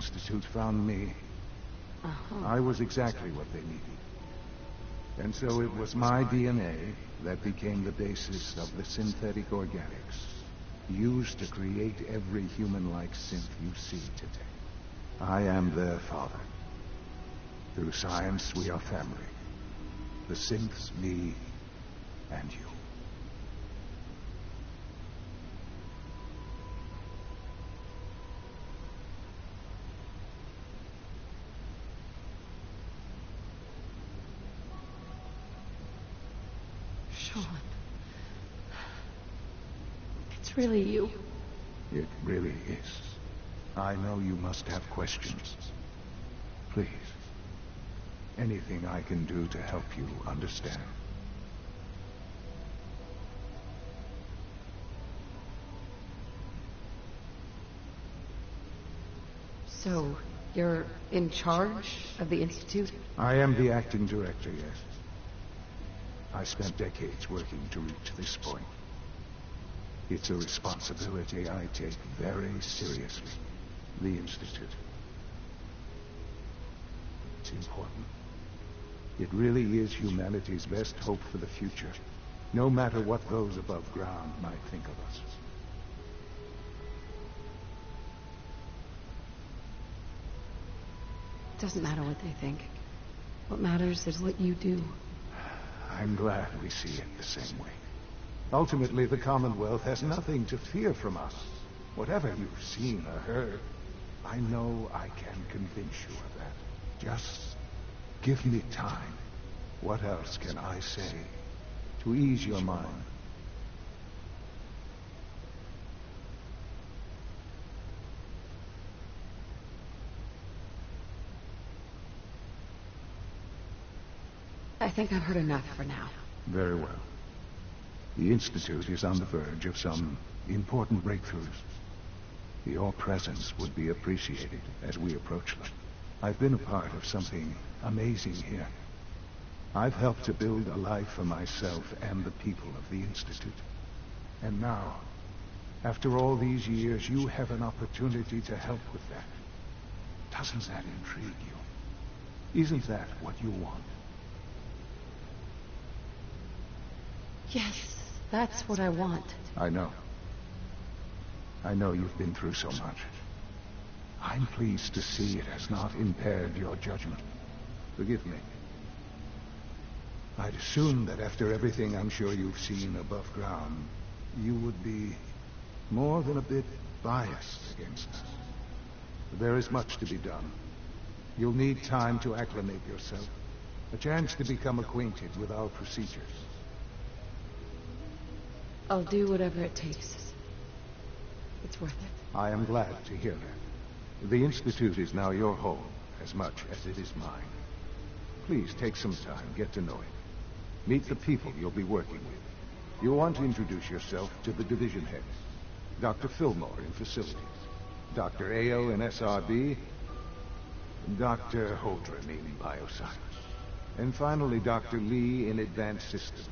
Institute found me. I was exactly what they needed. And so it was my DNA that became the basis of the synthetic organics used to create every human-like synth you see today. I am their father. Through science, we are family. The synths, me, and you. Sean. It's really you. It really is. I know you must have questions. Please. Anything I can do to help you understand. So, you're in charge of the Institute? I am the acting director, yes. I spent decades working to reach this point. It's a responsibility I take very seriously. The Institute. It's important. It really is humanity's best hope for the future, no matter what those above ground might think of us. It doesn't matter what they think. What matters is what you do. I'm glad we see it the same way. Ultimately, the Commonwealth has nothing to fear from us. Whatever you've seen or heard, I know I can convince you of that. Just give me time. What else can I say to ease your mind? I think I've heard enough for now. Very well. The Institute is on the verge of some important breakthroughs. Your presence would be appreciated as we approach them. I've been a part of something amazing here. I've helped to build a life for myself and the people of the Institute. And now, after all these years, you have an opportunity to help with that. Doesn't that intrigue you? Isn't that what you want? Yes, that's what I want. I know. I know you've been through so much. I'm pleased to see it has not impaired your judgment. Forgive me. I'd assumed that after everything I'm sure you've seen above ground, you would be more than a bit biased against us. But there is much to be done. You'll need time to acclimate yourself, a chance to become acquainted with our procedures. I'll do whatever it takes. It's worth it. I am glad to hear that. The Institute is now your home, as much as it is mine. Please take some time, get to know it. Meet the people you'll be working with. You'll want to introduce yourself to the division heads. Dr. Fillmore in facilities, Dr. Ao in SRB, Dr. Holdren in bioscience, and finally Dr. Lee in advanced systems.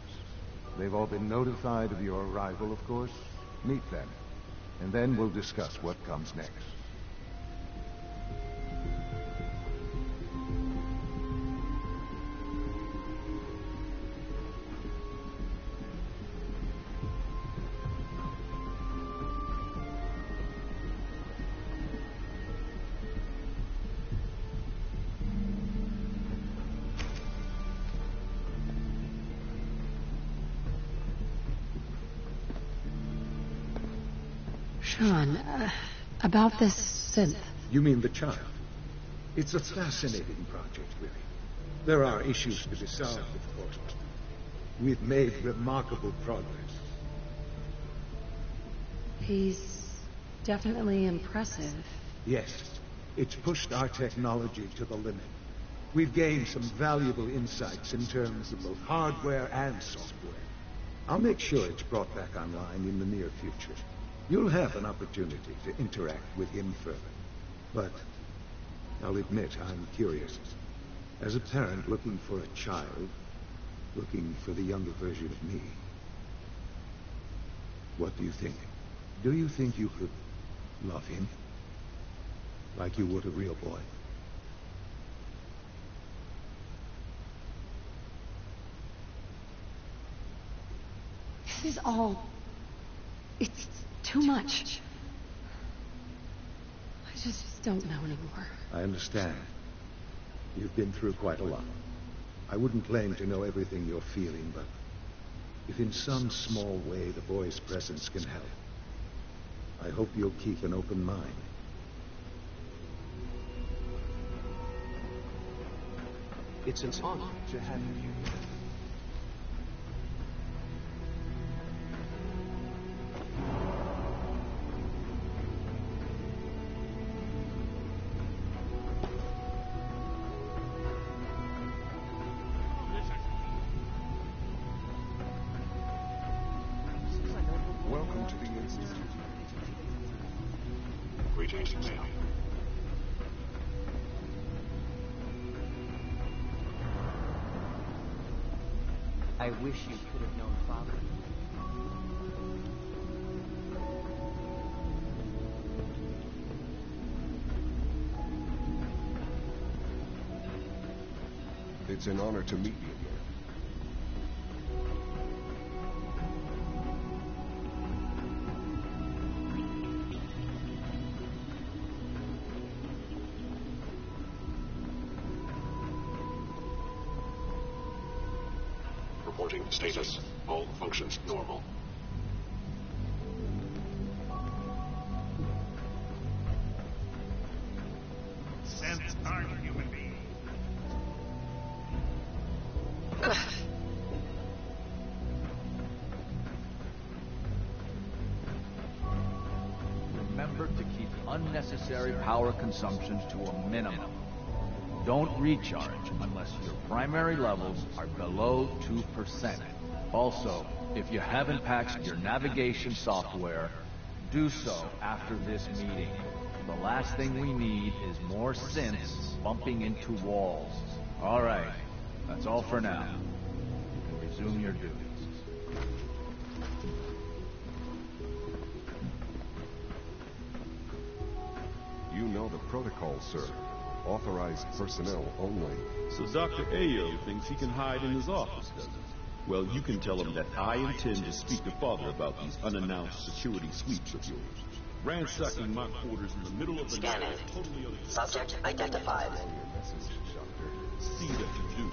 They've all been notified of your arrival, of course. Meet them, and then we'll discuss what comes next. Sean, about this synth. You mean the child? It's a fascinating project, really. There are issues to be solved, of course, but we've made remarkable progress. He's definitely impressive. Yes, it's pushed our technology to the limit. We've gained some valuable insights in terms of both hardware and software. I'll make sure it's brought back online in the near future. You'll have an opportunity to interact with him further. But I'll admit I'm curious. As a parent looking for a child, looking for the younger version of me, what do you think? Do you think you could love him? like you would a real boy. This is all... It's too much. I just don't know anymore. I understand. You've been through quite a lot. I wouldn't claim to know everything you're feeling, but if in some small way the boy's presence can help, I hope you'll keep an open mind. It's an honor to have you here. Welcome to the Institute. Greetings, ma'am. I wish you could have known Father. It's an honor to meet you again. Reporting status. All functions normal. Sense aren't human beings. Remember to keep unnecessary power consumptions to a minimum. Don't recharge unless your primary levels are below 2%. Also, if you haven't patched your navigation software, do so after this meeting. The last thing we need is more synths bumping into walls. All right, that's all for now. You can resume your duties. You know the protocol, sir. Authorized personnel only. So Dr. Ayo thinks he can hide in his office, does he? Well, you can tell him that I intend to speak to Father about these unannounced security sweeps of yours. Ransacking my quarters in the middle of the night is totally unacceptable. Subject identified. On your message, Doctor. See that you do.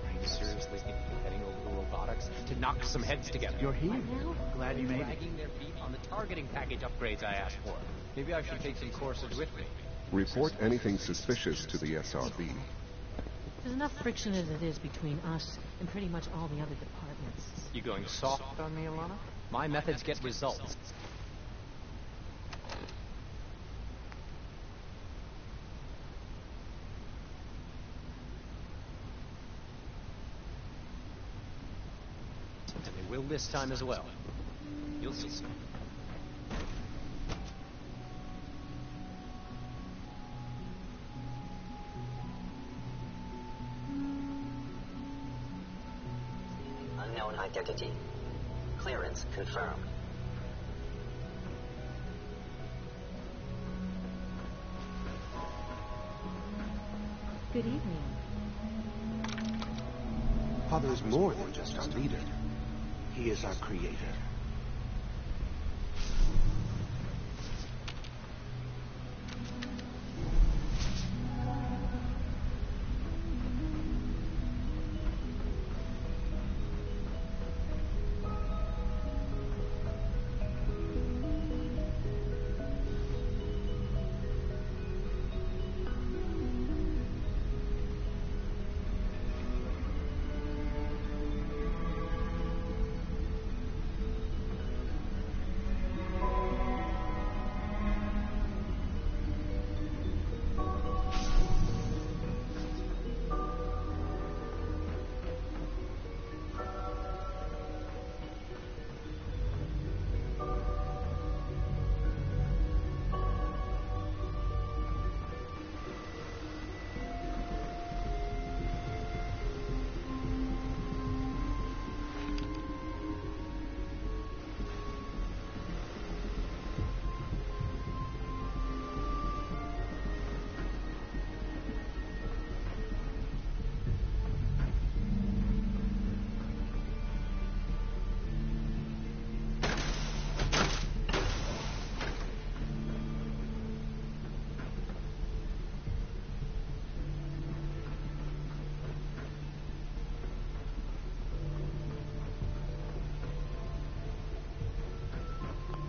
Are you seriously thinking of heading over to robotics to knock some heads together? You're here now? Glad you made it. Dragging their feet on the targeting package upgrades I asked for. Maybe I should take some courses with me. Report anything suspicious to the SRB. There's enough friction as it is between us and pretty much all the other departments. You going soft on me, Alana? My methods get results. And they will this time as well. You'll see. Unknown identity. Clearance confirmed. Good evening. Father is more than just our leader. He is our creator.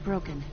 broken.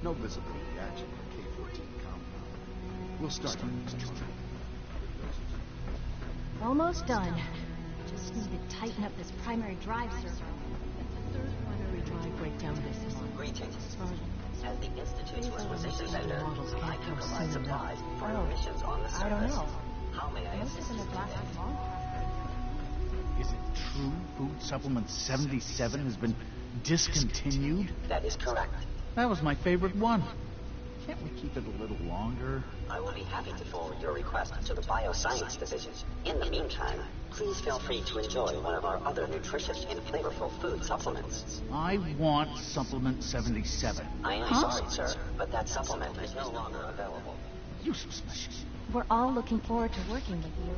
No visible reaction from K-14 compound. We'll start our next trial. Almost done. Just need to tighten up this primary drive servo. The third primary drive breakdown this month. Greetings. As the Institute's requisition vendor, I can provide supplies for missions on the surface. I don't know. How may I assist you today? Is it true food supplement 77 has been discontinued? That is correct. That was my favorite one. Can't we keep it a little longer? I will be happy to forward your request to the Bioscience Division. In the meantime, please feel free to enjoy one of our other nutritious and flavorful food supplements. I want supplement 77. I am sorry, sir, but that supplement is no longer available. Useless. We're all looking forward to working with you.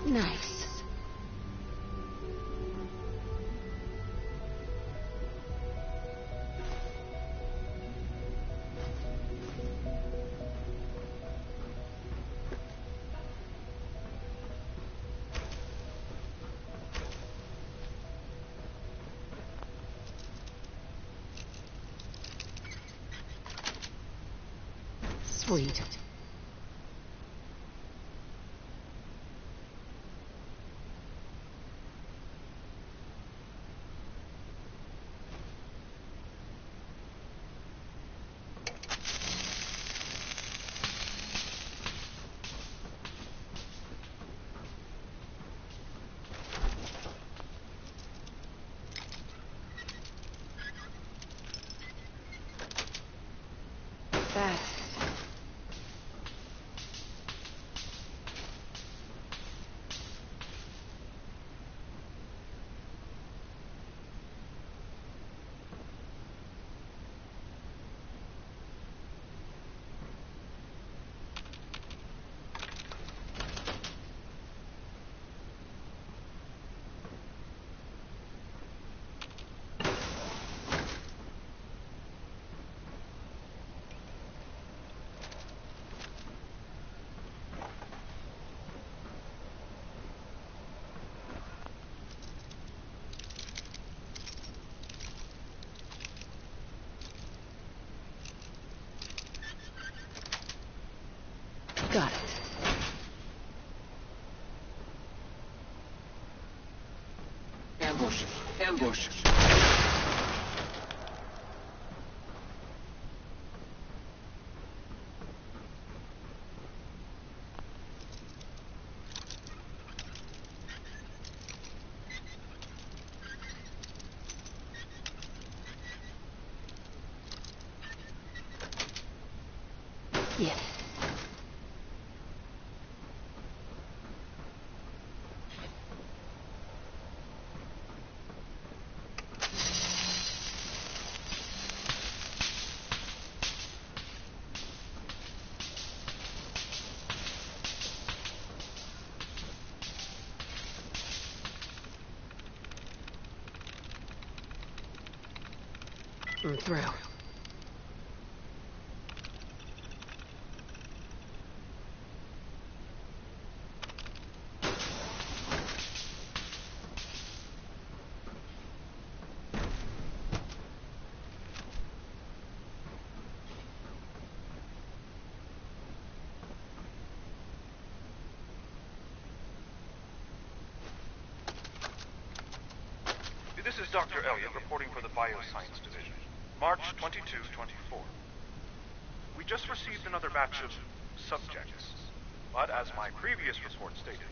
Nice. Sweet. That Got it. Ambush! Ambush! Yeah. I'm through. This is Dr. Elliott reporting for the Bioscience Division. March 22, 24. We just received another batch of subjects, but as my previous report stated,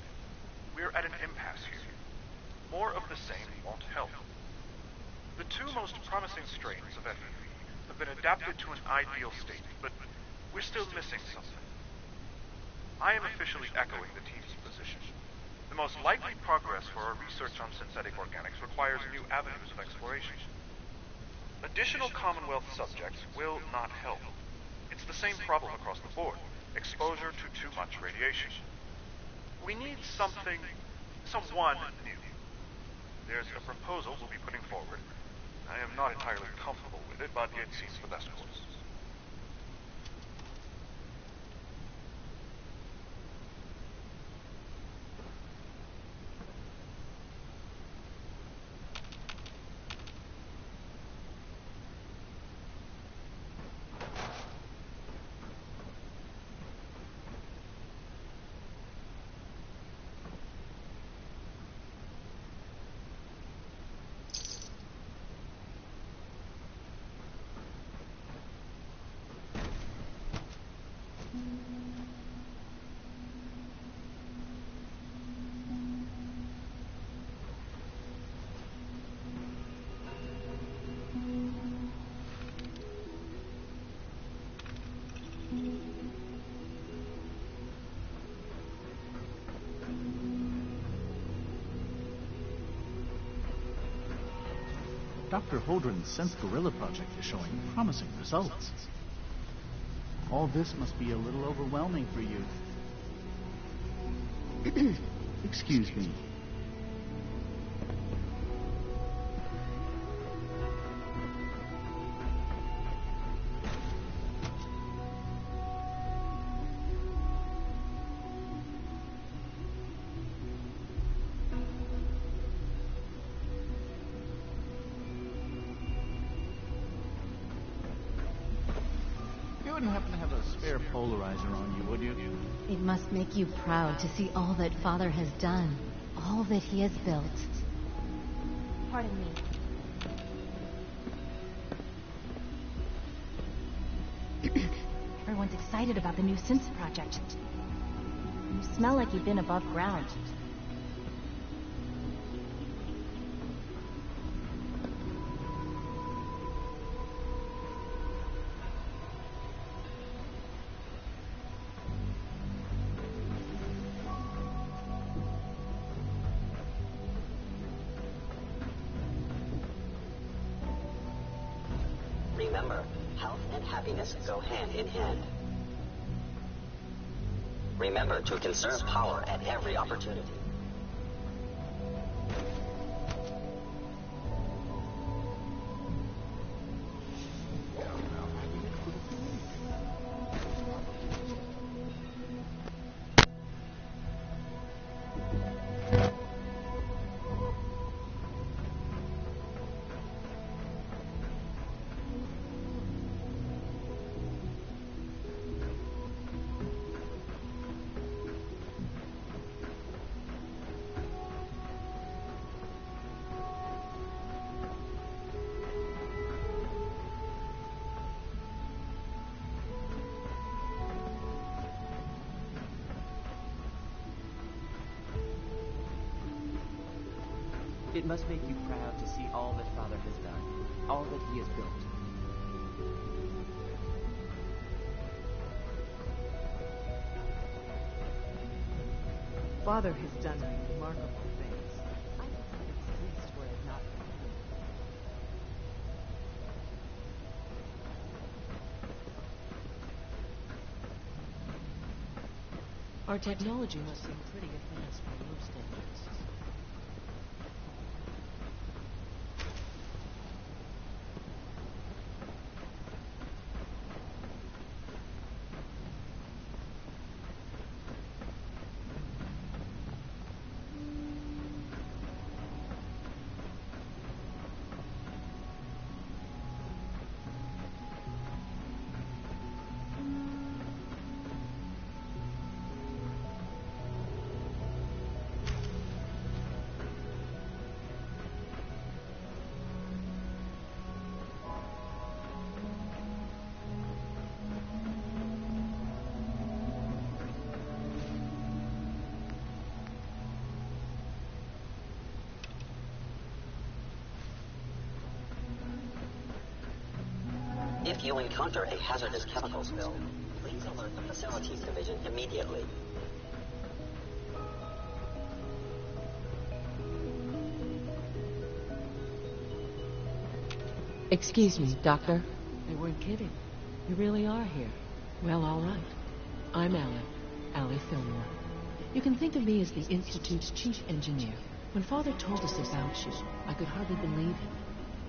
we're at an impasse here. More of the same won't help. The two most promising strains of FEV have been adapted to an ideal state, but we're still missing something. I am officially echoing the team's position. The most likely progress for our research on synthetic organics requires new avenues of exploration. Additional Commonwealth subjects will not help. It's the same problem across the board. Exposure to too much radiation. We need someone new. There's a proposal we'll be putting forward. I am not entirely comfortable with it, but it seems the best course. Dr. Holdren's Sense Gorilla project is showing promising results. All this must be a little overwhelming for you. Excuse me. You wouldn't happen to have a spare polarizer on you, would you? It must make you proud to see all that Father has done, all that he has built. Pardon me. Everyone's excited about the new Synth project. You smell like you've been above ground. Remember, health and happiness go hand in hand. Remember to conserve power at every opportunity. It must make you proud to see all that Father has done, all that he has built. Father has done remarkable things. I don't exist were it not for him. Our technology must seem pretty advanced by your standards. If you encounter a hazardous chemical spill, please alert the Facilities Division immediately. Excuse me, Doctor. They weren't kidding. You really are here. Well, all right. I'm Allie Fillmore. You can think of me as the Institute's chief engineer. When Father told us about you, I could hardly believe it.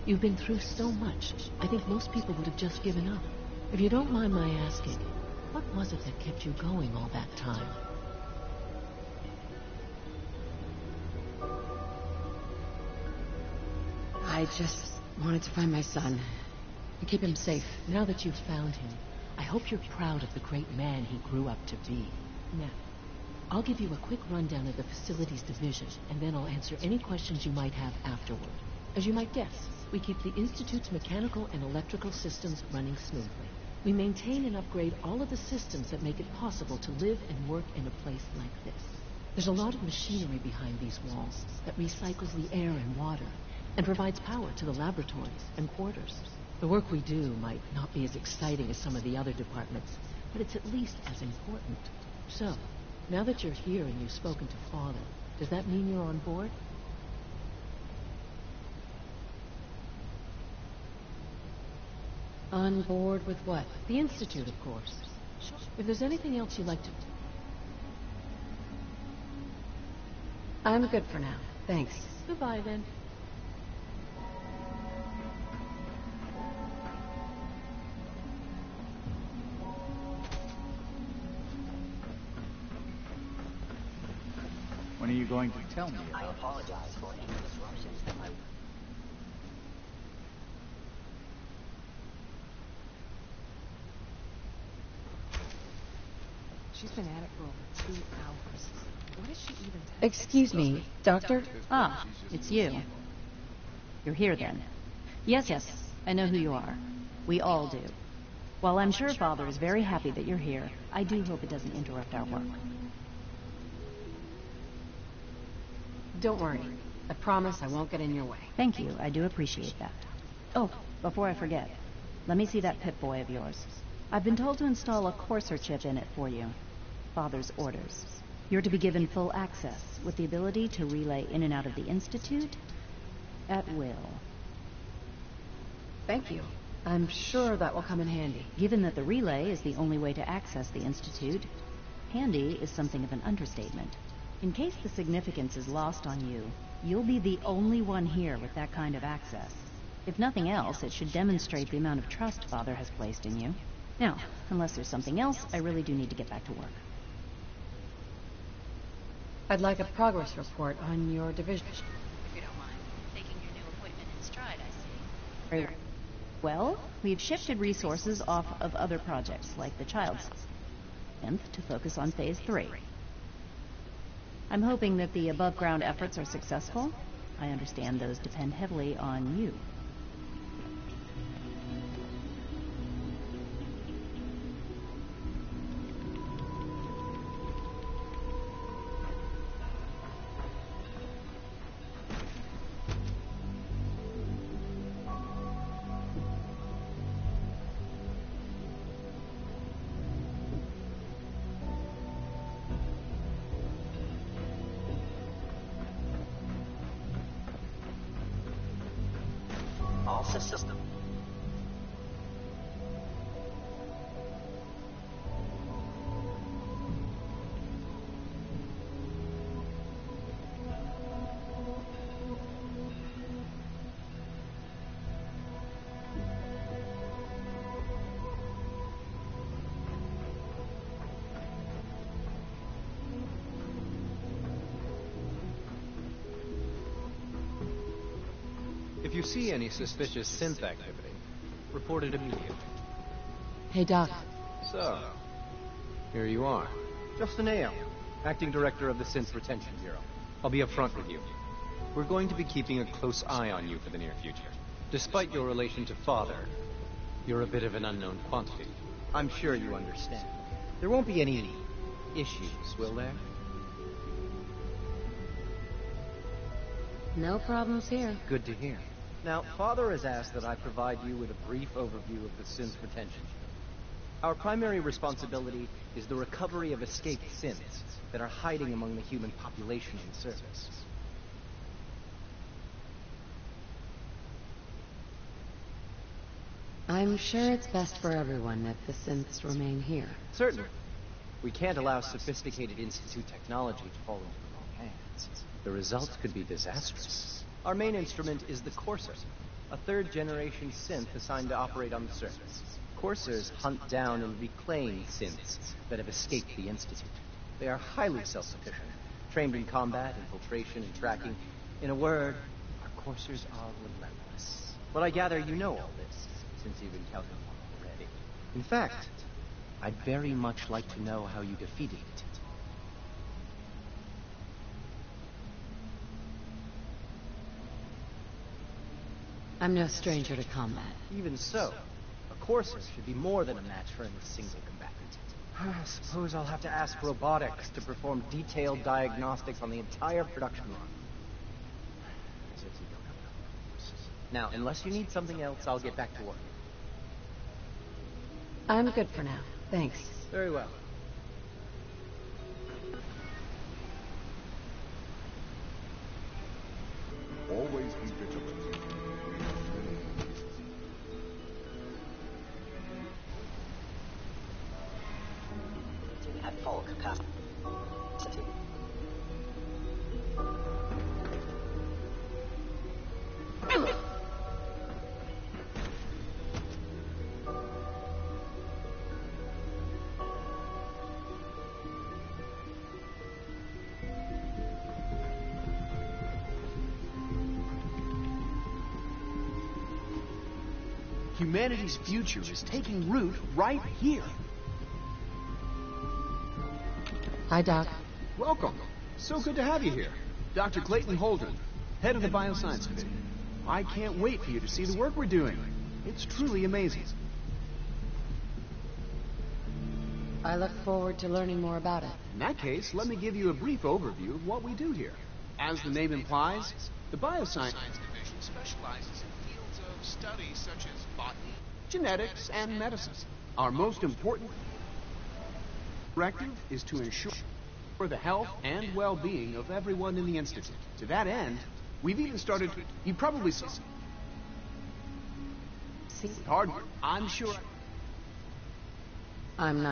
You've been through so much, I think most people would have just given up. If you don't mind my asking, what was it that kept you going all that time? I just wanted to find my son and keep him safe. Now that you've found him, I hope you're proud of the great man he grew up to be. Now, I'll give you a quick rundown of the Facilities Division, and then I'll answer any questions you might have afterward. As you might guess, we keep the Institute's mechanical and electrical systems running smoothly. We maintain and upgrade all of the systems that make it possible to live and work in a place like this. There's a lot of machinery behind these walls that recycles the air and water and provides power to the laboratories and quarters. The work we do might not be as exciting as some of the other departments, but it's at least as important. So, now that you're here and you've spoken to Father, does that mean you're on board? On board with what? The Institute, of course. Sure. If there's anything else you'd like to... I'm good for now. Thanks. Goodbye, then. When are you going to tell me about I apologize for any disruptions that I... She's been at it for over 2 hours. What is she even... Excuse me, Doctor? Ah, it's you. You're here then. Yes, I know who you are. We all do. While I'm sure Father is very happy that you're here, I do hope it doesn't interrupt our work. Don't worry. I promise I won't get in your way. Thank you. I do appreciate that. Oh, before I forget, let me see that Pip-Boy of yours. I've been told to install a Courser chip in it for you. Father's orders. You're to be given full access, with the ability to relay in and out of the Institute at will. Thank you. I'm sure that will come in handy. Given that the relay is the only way to access the Institute, handy is something of an understatement. In case the significance is lost on you, you'll be the only one here with that kind of access. If nothing else, it should demonstrate the amount of trust Father has placed in you. Now, unless there's something else, I really do need to get back to work. I'd like a progress report on your division. If you don't mind taking your new appointment in stride, I see. Very well. We've shifted resources off of other projects, like the child's to focus on Phase 3. I'm hoping that the above-ground efforts are successful. I understand those depend heavily on you. defensive system. If you see any suspicious synth activity, report it immediately. Hey, Doc. So, here you are. Justin Ale, Acting Director of the Synth Retention Bureau. I'll be upfront with you. We're going to be keeping a close eye on you for the near future. Despite your relation to Father, you're a bit of an unknown quantity. I'm sure you understand. There won't be any issues, will there? No problems here. Good to hear. Now, Father has asked that I provide you with a brief overview of the synth retention. Our primary responsibility is the recovery of escaped synths that are hiding among the human population on the surface. I'm sure it's best for everyone that the synths remain here. Certainly. We can't allow sophisticated Institute technology to fall into the wrong hands. The results could be disastrous. Our main instrument is the Courser, a third-generation synth assigned to operate on the surface. Coursers hunt down and reclaim synths that have escaped the Institute. They are highly self-sufficient, trained in combat, infiltration, and tracking. In a word, our Coursers are relentless. But I gather you know all this, since you've encountered one already. In fact, I'd very much like to know how you defeated it. I'm no stranger to combat. Even so, a Courser should be more than a match for any single combatant. I suppose I'll have to ask robotics to perform detailed diagnostics on the entire production run. Now, unless you need something else, I'll get back to work. I'm good for now. Thanks. Very well. Always be vigilant. At full capacity. Humanity's future is taking root right here. Hi, Doc. Welcome. So good to have you here. Dr. Clayton Holdren, head of the Bioscience Division. I can't wait for you to see the work we're doing. It's truly amazing. I look forward to learning more about it. In that case, let me give you a brief overview of what we do here. As the name implies, the Bioscience Division specializes in fields of study such as botany, genetics, and medicine. Our most important directive is to ensure the health and well-being of everyone in the Institute. To that end, we've even started... You probably saw... Hardware. I'm sure... I'm not